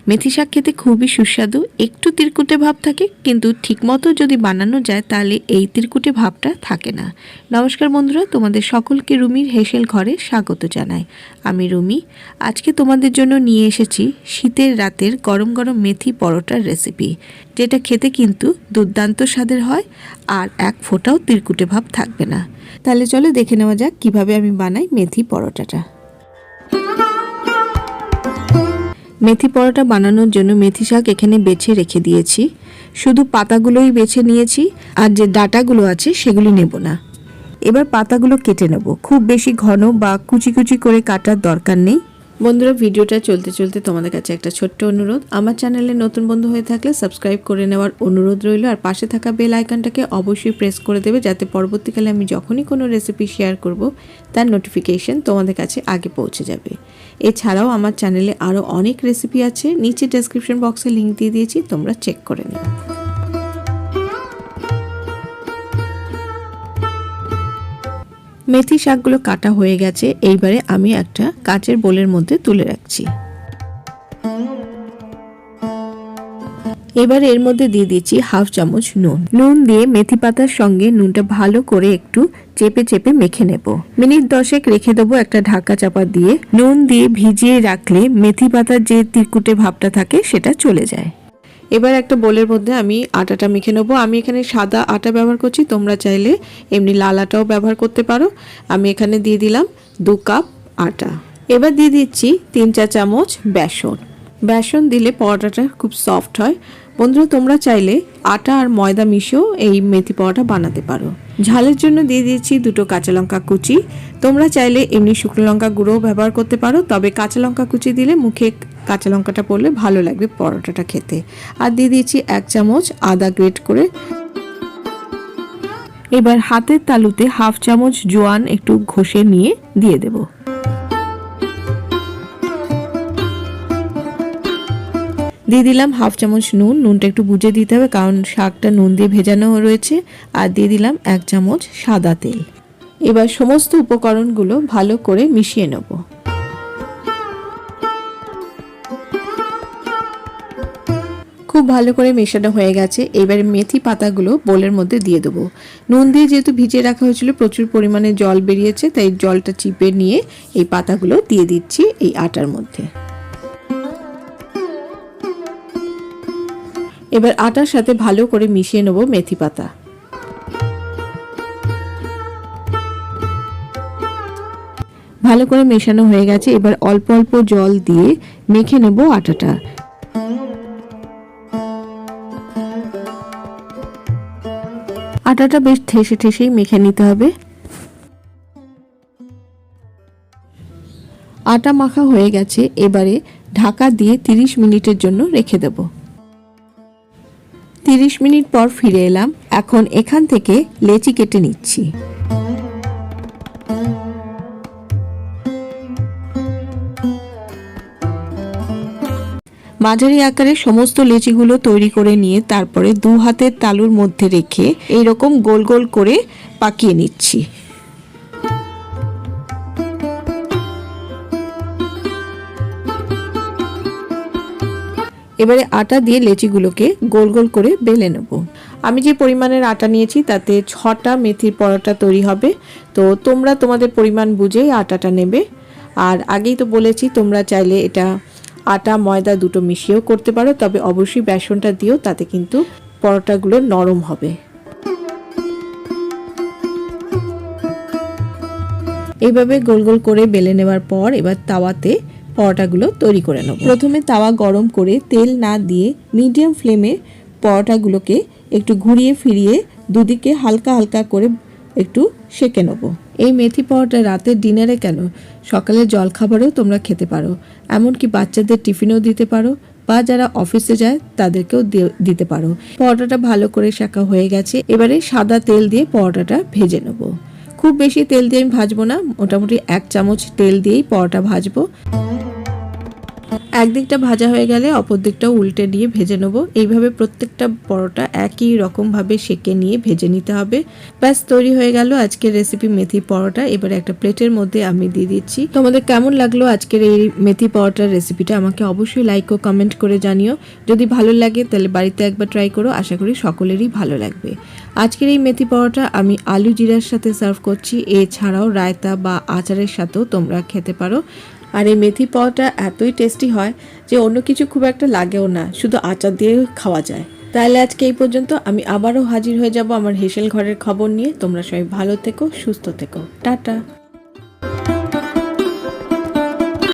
মেথি শাক খেতে খুবই সুস্বাদু, একটু তিরকুটে ভাব থাকে, কিন্তু ঠিকমতো যদি বানানো যায় তাহলে এই তিরকুটে ভাবটা থাকে না। নমস্কার বন্ধুরা, তোমাদের সকলকে রুমির হেসেল ঘরে স্বাগত জানাই। আমি রুমি। আজকে তোমাদের জন্য নিয়ে এসেছি শীতের রাতের গরম গরম মেথি পরোটার রেসিপি, যেটা খেতে কিন্তু দুর্দান্ত স্বাদের হয় আর এক ফোঁটাও তিরকুটে ভাব থাকবে না। তাহলে চলো দেখে নেওয়া যাক কিভাবে আমি বানাই মেথি পরোটাটা। মেথি পরোটা বানানোর জন্য মেথি শাক এখানে বেছে রেখে দিয়েছি। শুধু পাতাগুলোই বেছে নিয়েছি, আর যে ডাঁটাগুলো আছে সেগুলি নেব না। এবার পাতাগুলো কেটে নেব। খুব বেশি ঘন বা কুচি কুচি করে কাটার দরকার নেই। বন্ধুরা, ভিডিওটা চলতে চলতে তোমাদের কাছে একটা ছোট্ট অনুরোধ। আমার চ্যানেলে নতুন বন্ধু হয়ে থাকলে সাবস্ক্রাইব করে নেওয়ার অনুরোধ রইল, আর পাশে থাকা বেল আইকনটাকে অবশ্যই প্রেস করে দেবে, যাতে পরবর্তীকালে আমি যখনই কোনো রেসিপি শেয়ার করব তার নোটিফিকেশন তোমাদের কাছে আগে পৌঁছে যাবে। এছাড়াও আমার চ্যানেলে আরও অনেক রেসিপি আছে, নিচে ডেসক্রিপশন বক্সে লিঙ্ক দিয়ে দিয়েছি, তোমরা চেক করে নিও। মেথি শাকগুলো কাটা হয়ে গেছে। এইবারে আমি একটা কাচের বোলের মধ্যে তুলে রাখছি। এবারে এর মধ্যে দিয়ে দিচ্ছি হাফ চামচ নুন। নুন দিয়ে মেথি পাতার সঙ্গে নুনটা ভালো করে একটু চেপে চেপে মেখে নেব। মিনিট 10 রেখে দেবো একটা ঢাকা চাপা দিয়ে। নুন দিয়ে ভিজিয়ে রাখলে মেথি পাতার যে তিরকুটে ভাবটা থাকে সেটা চলে যায়। এবার একটা বোলের মধ্যে আমি আটাটা মেখে নেবো। আমি এখানে সাদা আটা ব্যবহার করছি, তোমরা চাইলে এমনি লাল আটাও ব্যবহার করতে পারো। আমি এখানে দিয়ে দিলাম 2 কাপ আটা। এবার দিয়ে দিচ্ছি 3-4 চামচ বেসন। বেসন দিলে পরোটাটা খুব সফট হয়। বন্ধুরা, তোমরা চাইলে আটা আর ময়দা মিশিয়েও এই মেথি পরোটা বানাতে পারো। ঝালের জন্য দিয়ে দিয়েছি 2 কাঁচা লঙ্কা কুচি। তোমরা চাইলে এমনি শুকনো লঙ্কা গুঁড়োও ব্যবহার করতে পারো, তবে কাঁচা লঙ্কা কুচি দিলে মুখে কাঁচা লঙ্কাটা পড়লে ভালো লাগবে পরোটাটা খেতে। আর দিয়ে দিয়েছি 1 চামচ আদা গ্রেট করে। এবার হাতের তালুতে হাফ চামচ জোয়ান একটু ঘষে নিয়ে দিয়ে দেব। দিয়ে দিলাম হাফ চামচ নুন। নুনটা একটু বুঝে দিতে হবে, কারণ শাকটা নুন দিয়ে ভেজানো রয়েছে। আর দিয়ে দিলাম 1 চামচ সাদা তেল। এবার সমস্ত উপকরণগুলো ভালো করে মিশিয়ে নেব। খুব ভালো করে মেশানো হয়ে গেছে। এবারে মেথি পাতাগুলো বোলের মধ্যে দিয়ে দেবো। নুন দিয়ে যেহেতু ভিজিয়ে রাখা হয়েছিল, প্রচুর পরিমাণে জল বেরিয়েছে, তাই জলটা চিপে নিয়ে এই পাতাগুলো দিয়ে দিচ্ছি এই আটার মধ্যে। এবার আটার সাথে ভালো করে মিশিয়ে নেব মেথি পাতা। ভালো করে মেশানো হয়ে গেছে। এবার অল্প অল্প জল দিয়ে মেখে নেব আটাটা। আটাটা বেশ ঠেসে ঠেসেই মেখে নিতে হবে। আটা মাখা হয়ে গেছে। এবারে ঢাকা দিয়ে 30 মিনিটের জন্য রেখে দেব। 30 মিনিট পর ফিরে এলাম। এখন এখান থেকে লেচি কেটে নিচ্ছি। মাঝারি আকারে সমস্ত লেচিগুলো তৈরি করে নিয়ে তারপরে 2 হাতের তালুর মধ্যে রেখে এইরকম গোল গোল করে পাকিয়ে নিচ্ছি। এবারে আটা দিয়ে লেচিগুলোকে গোল গোল করে বেলে নেব। আমি যে পরিমাণের আটা নিয়েছি তাতে 6টা মেথির পরোটা তৈরি হবে, তো তোমরা তোমাদের পরিমাণ বুঝেই আটাটা নেবে। আর আগেই তো বলেছি, তোমরা চাইলে এটা আটা ময়দা দুটো মিশিয়েও করতে পারো, তবে অবশ্যই বেসনটা দিও, তাতে কিন্তু পরোটাগুলো নরম হবে। এইভাবে গোল গোল করে বেলে নেওয়ার পর এবার তাওয়াতে পরোটাগুলো তৈরি করে নেব। প্রথমে তাওয়া গরম করে তেল না দিয়ে মিডিয়াম ফ্লেমে পরোটাগুলোকে একটু ঘুরিয়ে ফিরিয়ে দুদিকে হালকা হালকা করে একটু সেঁকে নেব। এই মেথি পরোটা রাতের ডিনারে কেন, সকালের জলখাবারেও তোমরা খেতে পারো, এমনকি বাচ্চাদের টিফিনেও দিতে পারো, বা যারা অফিসে যায় তাদেরকেও দিতে পারো। পরোটাটা ভালো করে সেঁকা হয়ে গেছে। এবারে সাদা তেল দিয়ে পরোটাটা ভেজে নেব। খুব বেশি তেল দিয়ে আমি ভাজবো না, মোটামুটি 1 চামচ তেল দিয়েই পরোটা ভাজবো। একদিকটা ভাজা হয়ে গেলে অপর দিকটাও উল্টে দিয়ে ভেজে নেবো। এইভাবে প্রত্যেকটা পরোটা একই রকম ভাবে সেঁকে নিয়ে ভেজে নিতে হবে। ব্যাস তৈরি হয়ে গেল আজকের রেসিপি মেথি পরোটা। এবারে একটা প্লেটের মধ্যে আমি দিয়ে দিচ্ছি। তোমাদের কেমন লাগলো আজকের এই মেথি পরোটার রেসিপিটা আমাকে অবশ্যই লাইক ও কমেন্ট করে জানিও। যদি ভালো লাগে তাহলে বাড়িতে একবার ট্রাই করো, আশা করি সকলেরই ভালো লাগবে। আজকের এই মেথি পরোটা আমি আলু জিরার সাথে সার্ভ করছি, এছাড়াও রায়তা বা আচারের সাথেও তোমরা খেতে পারো। আর এই মেথি পাওয়াটা এতই টেস্টি হয় যে অন্য কিছু খুব একটা লাগেও না, শুধু আচার দিয়ে খাওয়া যায়। তাহলে আজকে এই পর্যন্ত। আমি আবারও হাজির হয়ে যাব আমার হেসেল ঘরের খবর নিয়ে। তোমরা সবাই ভালো থেকো, সুস্থ থেকো, টাটা।